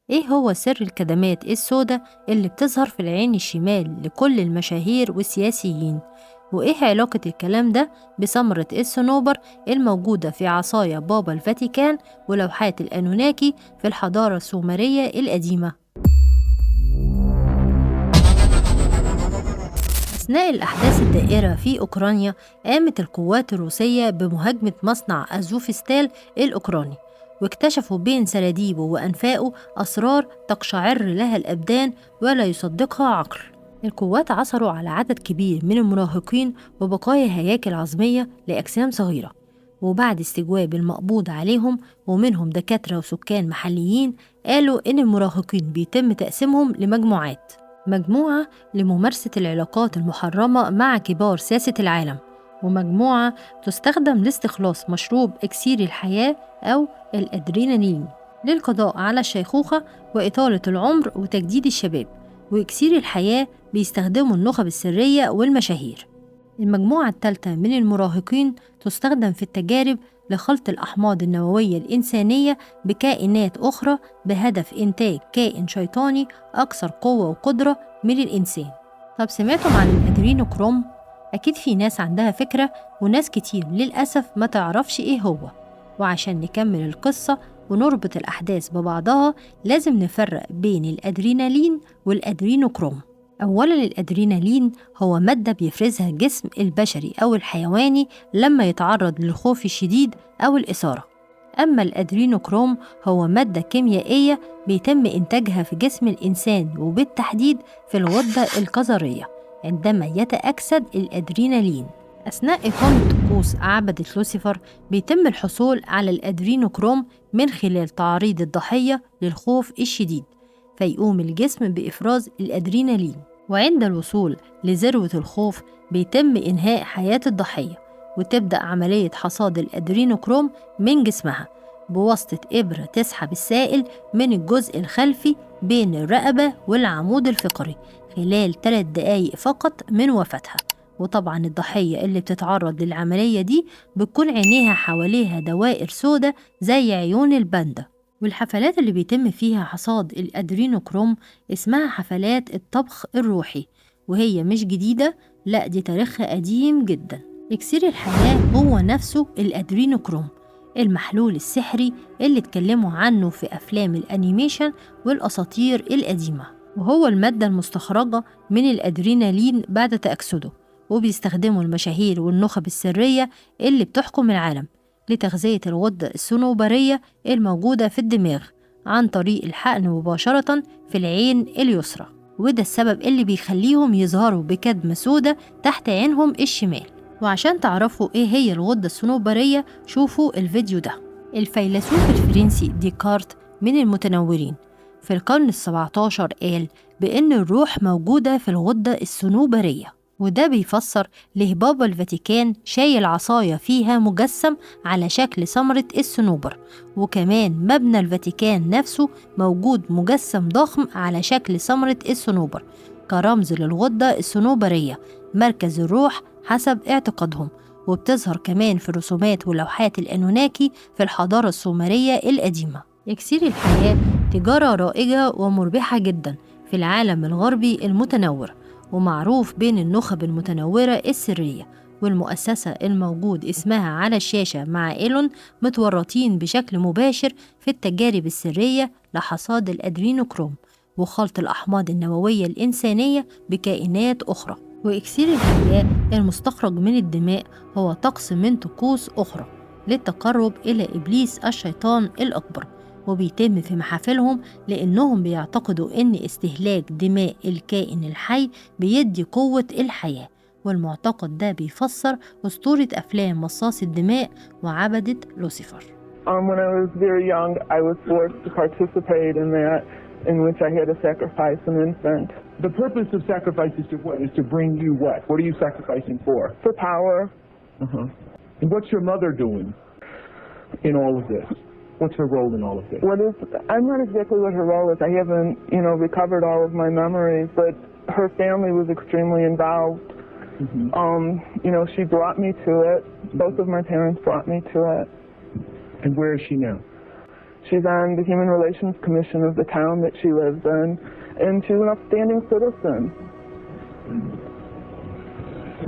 إيه هو سر الكدمات السوداء اللي بتظهر في العين الشمال لكل المشاهير والسياسيين؟ وإيه علاقة الكلام ده بثمرة الصنوبر الموجودة في عصايا بابا الفاتيكان ولوحات الأنوناكي في الحضارة السومرية القديمة؟ أثناء الأحداث الدائرة في أوكرانيا، قامت القوات الروسية بمهاجمة مصنع أزوفستال الأوكراني، واكتشفوا بين سراديبه وأنفاقه أسرار تقشعر لها الأبدان ولا يصدقها عقل. القوات عثروا على عدد كبير من المراهقين وبقايا هياكل عظمية لأجسام صغيرة، وبعد استجواب المقبوض عليهم ومنهم دكاترة وسكان محليين، قالوا إن المراهقين بيتم تقسيمهم لمجموعات: مجموعة لممارسة العلاقات المحرمة مع كبار ساسة العالم، ومجموعة تستخدم لاستخلاص مشروب إكسير الحياة أو الأدرينالين للقضاء على الشيخوخة وإطالة العمر وتجديد الشباب، وإكسير الحياة بيستخدموا النخب السرية والمشاهير. المجموعة الثالثة من المراهقين تستخدم في التجارب لخلط الأحماض النووية الإنسانية بكائنات أخرى بهدف إنتاج كائن شيطاني أكثر قوة وقدرة من الإنسان. طب سمعتم عن الأدرينوكروم؟ أكيد في ناس عندها فكرة وناس كتير للأسف ما تعرفش إيه هو. وعشان نكمل القصة ونربط الأحداث ببعضها، لازم نفرق بين الأدرينالين والأدرينوكروم. أولاً، الأدرينالين هو مادة بيفرزها الجسم البشري أو الحيواني لما يتعرض للخوف الشديد أو الإثارة. أما الأدرينوكروم هو مادة كيميائية بيتم إنتاجها في جسم الإنسان وبالتحديد في الغدة الكظرية عندما يتأكسد الأدرينالين. أثناء إقامة طقوس عبدة لوسيفر بيتم الحصول على الأدرينوكروم من خلال تعريض الضحية للخوف الشديد، فيقوم الجسم بإفراز الأدرينالين، وعند الوصول لذروة الخوف بيتم إنهاء حياة الضحية، وتبدأ عملية حصاد الأدرينوكروم من جسمها بواسطة إبرة تسحب السائل من الجزء الخلفي بين الرقبة والعمود الفقري خلال 3 دقايق فقط من وفاتها. وطبعا الضحية اللي بتتعرض للعملية دي بتكون عينيها حواليها دوائر سودة زي عيون الباندا. والحفلات اللي بيتم فيها حصاد الأدرينوكروم اسمها حفلات الطبخ الروحي، وهي مش جديدة، لا دي تاريخها قديم جدا. إكسير الحياة هو نفسه الأدرينوكروم، المحلول السحري اللي اتكلموا عنه في أفلام الأنيميشن والأساطير القديمة، وهو المادة المستخرجة من الأدرينالين بعد تأكسده، وبيستخدمه المشاهير والنخب السرية اللي بتحكم العالم لتغذية الغدة الصنوبرية الموجودة في الدماغ عن طريق الحقن مباشرة في العين اليسرى، وده السبب اللي بيخليهم يظهروا بكدمة سودة تحت عينهم الشمال. وعشان تعرفوا ايه هي الغدة الصنوبرية شوفوا الفيديو ده. الفيلسوف الفرنسي ديكارت من المتنورين في القرن ال17 قال بأن الروح موجودة في الغدة الصنوبرية، وده بيفسر ليه بابا الفاتيكان شايل عصاية فيها مجسم على شكل ثمرة الصنوبر، وكمان مبنى الفاتيكان نفسه موجود مجسم ضخم على شكل ثمرة الصنوبر كرمز للغدة الصنوبرية مركز الروح حسب اعتقادهم، وبتظهر كمان في رسومات ولوحات الأنوناكي في الحضارة السومرية القديمة. إكسير الحياة تجارة رائجة ومربحة جدا في العالم الغربي المتنور، ومعروف بين النخب المتنورة السرية، والمؤسسة الموجود اسمها على الشاشة مع إيلون متورطين بشكل مباشر في التجارب السرية لحصاد الأدرينوكروم وخلط الأحماض النووية الإنسانية بكائنات أخرى. وإكسير الحياة المستخرج من الدماء هو طقس من طقوس أخرى للتقرب إلى إبليس الشيطان الأكبر، وبيتم في محافلهم لأنهم بيعتقدوا إن استهلاك دماء الكائن الحي بيدي قوة الحياة، والمعتقد ده بيفسر أسطورة أفلام مصاص الدماء وعبدة لوسيفر. When I was very young, I was forced to participate in that, in which I had to sacrifice an infant. The purpose of sacrifice is to what? Is to bring you what? What are you sacrificing for? For power. And what's your mother doing in all of this? What's her role in all of this? I'm not exactly what her role is. I haven't, recovered all of my memories, but her family was extremely involved. She brought me to it. Both of my parents brought me to it. And where is she now? She's on the Human Relations Commission of the town that she lives in, and she's an upstanding citizen.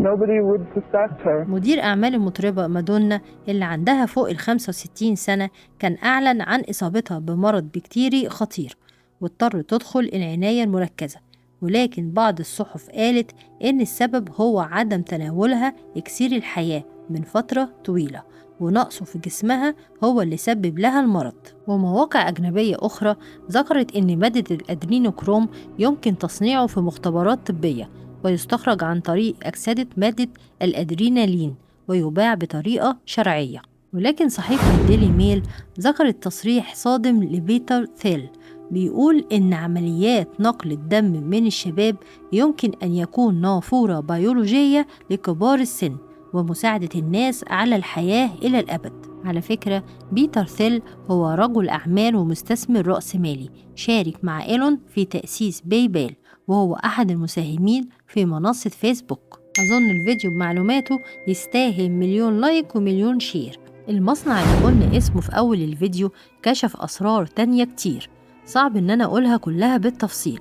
Nobody would suspect her. مدير أعمال المطربة مادونا اللي عندها فوق 65 سنة كان أعلن عن إصابتها بمرض بكتيري خطير واضطر تدخل العناية المركزة، ولكن بعض الصحف قالت إن السبب هو عدم تناولها إكسير الحياة من فترة طويلة، ونقصه في جسمها هو اللي سبب لها المرض. ومواقع أجنبية أخرى ذكرت إن مادة الأدرينوكروم يمكن تصنيعه في مختبرات طبية، ويستخرج عن طريق أكسدة مادة الأدرينالين ويباع بطريقة شرعية. ولكن صحيفة الديلي ميل ذكرت تصريح صادم لبيتر ثيل بيقول إن عمليات نقل الدم من الشباب يمكن أن يكون نافورة بيولوجية لكبار السن ومساعدة الناس على الحياة إلى الأبد. على فكرة، بيتر ثيل هو رجل أعمال ومستثمر رأسمالي شارك مع إيلون في تأسيس باي بال، وهو أحد المساهمين في منصة فيسبوك. أظن الفيديو بمعلوماته يستاهل 1,000,000 لايك و1,000,000 شير. المصنع اللي قلنا اسمه في أول الفيديو كشف أسرار تانية كتير صعب إن أنا أقولها كلها بالتفصيل،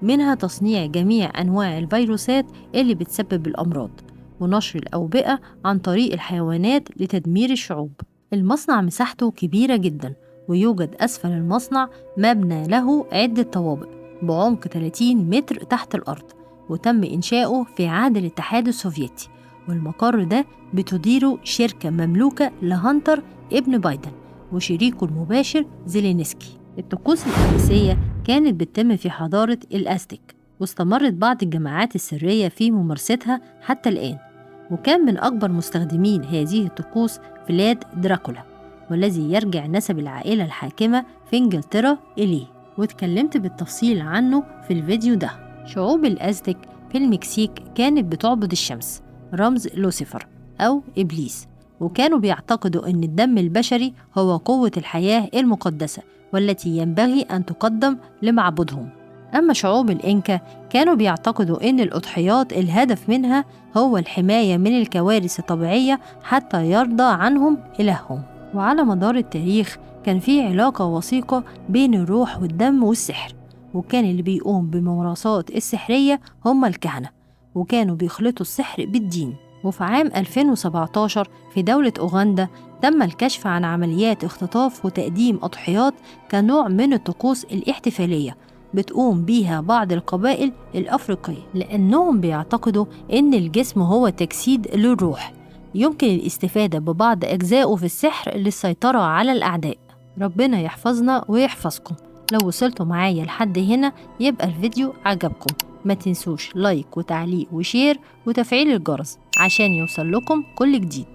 منها تصنيع جميع أنواع الفيروسات اللي بتسبب الأمراض ونشر الأوبئة عن طريق الحيوانات لتدمير الشعوب. المصنع مساحته كبيرة جدا، ويوجد أسفل المصنع مبنى له عدة طوابق بعمق 30 متر تحت الأرض، وتم إنشاؤه في عهد الاتحاد السوفيتي، والمقر ده بتديره شركة مملوكة لهانتر ابن بايدن وشريكه المباشر زيلينسكي. الطقوس الإنجليزية كانت بتتم في حضارة الأزتك، واستمرت بعض الجماعات السرية في ممارستها حتى الآن، وكان من أكبر مستخدمين هذه الطقوس فلاد دراكولا، والذي يرجع نسب العائلة الحاكمة في إنجلترا إليه، واتكلمت بالتفصيل عنه في الفيديو ده. شعوب الأزتك في المكسيك كانت بتعبد الشمس رمز لوسيفر أو إبليس، وكانوا بيعتقدوا أن الدم البشري هو قوة الحياة المقدسة والتي ينبغي أن تقدم لمعبودهم. أما شعوب الإنكا كانوا بيعتقدوا أن الأضحيات الهدف منها هو الحماية من الكوارث الطبيعية حتى يرضى عنهم إلههم. وعلى مدار التاريخ كان في علاقة وثيقة بين الروح والدم والسحر، وكان اللي بيقوم بممارسات السحرية هم الكهنة، وكانوا بيخلطوا السحر بالدين. وفي عام 2017 في دولة أوغندا تم الكشف عن عمليات اختطاف وتقديم أضحيات كنوع من الطقوس الاحتفالية بتقوم بيها بعض القبائل الأفريقية، لأنهم بيعتقدوا إن الجسم هو تجسيد للروح يمكن الاستفادة ببعض أجزائه في السحر للسيطرة على الأعداء. ربنا يحفظنا ويحفظكم. لو وصلتوا معايا لحد هنا يبقى الفيديو عجبكم، ما تنسوش لايك وتعليق وشير وتفعيل الجرس عشان يوصل لكم كل جديد.